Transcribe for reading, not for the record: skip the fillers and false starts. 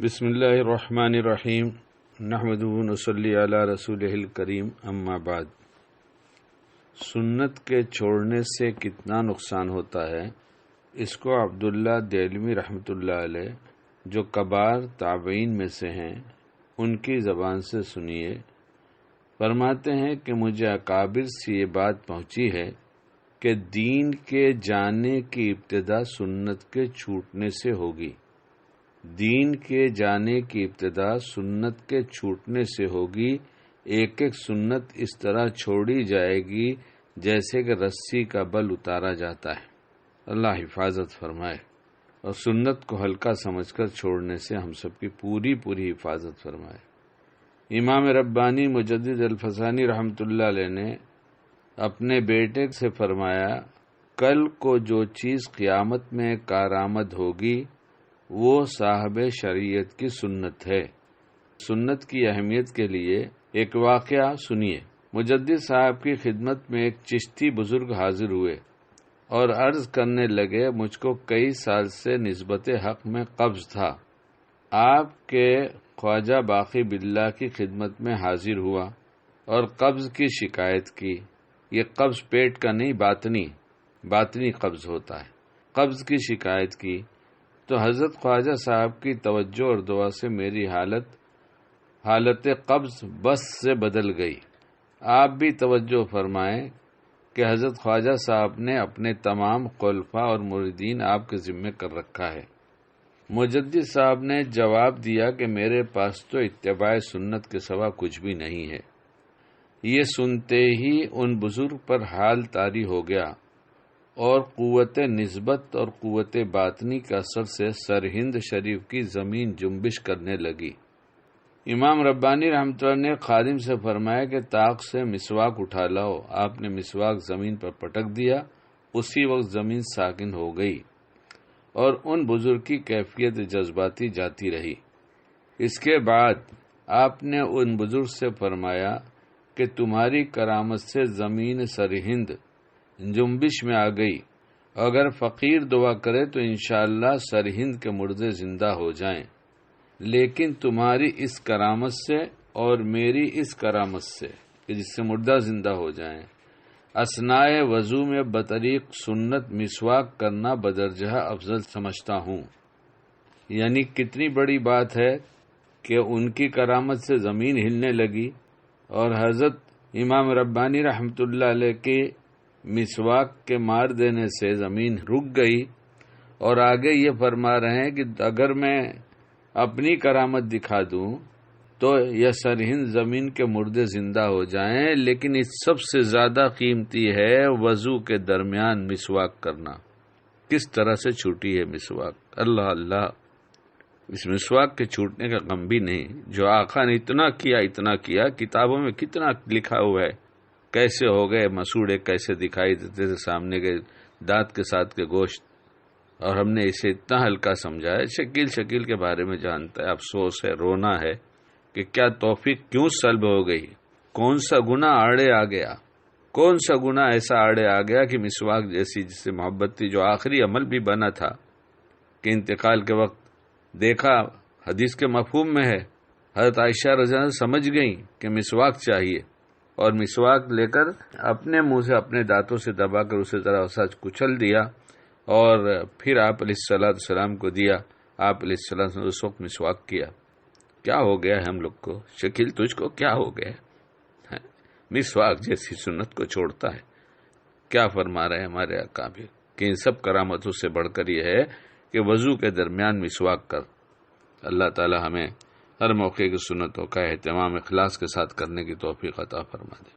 بسم اللہ الرحمن الرحیم نحمدہ و نصلی علی رسولہ الکریم اما بعد۔ سنت کے چھوڑنے سے کتنا نقصان ہوتا ہے، اس کو عبداللہ دہلوی رحمۃ اللہ علیہ جو کبار تابعین میں سے ہیں ان کی زبان سے سنیے۔ فرماتے ہیں کہ مجھے اکابر سے یہ بات پہنچی ہے کہ دین کے جانے کی ابتدا سنت کے چھوٹنے سے ہوگی۔ دین کے جانے کی ابتدا سنت کے چھوٹنے سے ہوگی۔ ایک ایک سنت اس طرح چھوڑی جائے گی جیسے کہ رسی کا بل اتارا جاتا ہے۔ اللہ حفاظت فرمائے اور سنت کو ہلکا سمجھ کر چھوڑنے سے ہم سب کی پوری حفاظت فرمائے۔ امام ربانی مجدد الفسانی رحمۃ اللہ علیہ نے اپنے بیٹے سے فرمایا، کل کو جو چیز قیامت میں کارآمد ہوگی وہ صاحب شریعت کی سنت ہے۔ سنت کی اہمیت کے لیے ایک واقعہ سنیے۔ مجدد صاحب کی خدمت میں ایک چشتی بزرگ حاضر ہوئے اور عرض کرنے لگے، مجھ کو کئی سال سے نسبت حق میں قبض تھا، آپ کے خواجہ باقی باللہ کی خدمت میں حاضر ہوا اور قبض کی شکایت کی۔ یہ قبض پیٹ کا نہیں، باطنی قبض ہوتا ہے۔ قبض کی شکایت کی تو حضرت خواجہ صاحب کی توجہ اور دعا سے میری حالت قبض بس سے بدل گئی۔ آپ بھی توجہ فرمائیں کہ حضرت خواجہ صاحب نے اپنے تمام خلفاء اور مریدین آپ کے ذمہ کر رکھا ہے۔ مجدد صاحب نے جواب دیا کہ میرے پاس تو اتباع سنت کے سوا کچھ بھی نہیں ہے۔ یہ سنتے ہی ان بزرگ پر حال طاری ہو گیا اور قوت نسبت اور قوت باطنی کا اثر سے سرہند شریف کی زمین جنبش کرنے لگی۔ امام ربانی رحمۃ اللہ نے خادم سے فرمایا کہ طاق سے مسواک اٹھا لاؤ۔ آپ نے مسواک زمین پر پٹک دیا، اسی وقت زمین ساکن ہو گئی اور ان بزرگ کی کیفیت جذباتی جاتی رہی۔ اس کے بعد آپ نے ان بزرگ سے فرمایا کہ تمہاری کرامت سے زمین سرہند جنبش میں آ گئی، اگر فقیر دعا کرے تو انشاءاللہ سرہند کے مردے زندہ ہو جائیں، لیکن تمہاری اس کرامت سے اور میری اس کرامت سے کہ جس سے مردہ زندہ ہو جائیں، اثنائے وضو میں بطریق سنت مسواک کرنا بدرجہ افضل سمجھتا ہوں۔ یعنی کتنی بڑی بات ہے کہ ان کی کرامت سے زمین ہلنے لگی اور حضرت امام ربانی رحمۃ اللہ علیہ کے مسواک کے مار دینے سے زمین رک گئی، اور آگے یہ فرما رہے ہیں کہ اگر میں اپنی کرامت دکھا دوں تو یہ سرہند زمین کے مردے زندہ ہو جائیں، لیکن اس سب سے زیادہ قیمتی ہے وضو کے درمیان مسواک کرنا۔ کس طرح سے چھوٹی ہے مسواک، اللہ اللہ! اس مسواک کے چھوٹنے کا غم بھی نہیں، جو آقا نے اتنا کیا، کتابوں میں کتنا لکھا ہوا ہے، کیسے ہو گئے مسوڑے، کیسے دکھائی دیتے تھے سامنے کے دانت کے ساتھ کے گوشت، اور ہم نے اسے اتنا ہلکا سمجھا ہے۔ شکیل کے بارے میں جانتا ہے، افسوس ہے، رونا ہے کہ کیا توفیق کیوں سلب ہو گئی، کون سا گناہ آڑے آ گیا، کون سا گناہ ایسا آڑے آ گیا کہ مسواک جیسی جس سے محبت تھی، جو آخری عمل بھی بنا تھا کہ انتقال کے وقت دیکھا، حدیث کے مفہوم میں ہے، حضرت عائشہ رضی اللہ عنہا سمجھ گئیں کہ مسواک چاہیے، اور مسواک لے کر اپنے منہ سے اپنے دانتوں سے دبا کر اسے ذرا سا کچل دیا اور پھر آپ علیہ السلام کو دیا۔ آپ علیہ السلام نے اس وقت مسواک کیا۔ کیا ہو گیا ہے ہم لوگ کو، شکیل تجھ کو کیا ہو گیا ہے؟ مسواک جیسی سنت کو چھوڑتا ہے۔ کیا فرما رہے ہیں ہمارے اکابر کہ ان سب کرامتوں سے بڑھ کر یہ ہے کہ وضو کے درمیان مسواک کر۔ اللہ تعالی ہمیں ہر موقع کی سنتوں کا اہتمام اخلاص کے ساتھ کرنے کی توفیق عطا فرما دے۔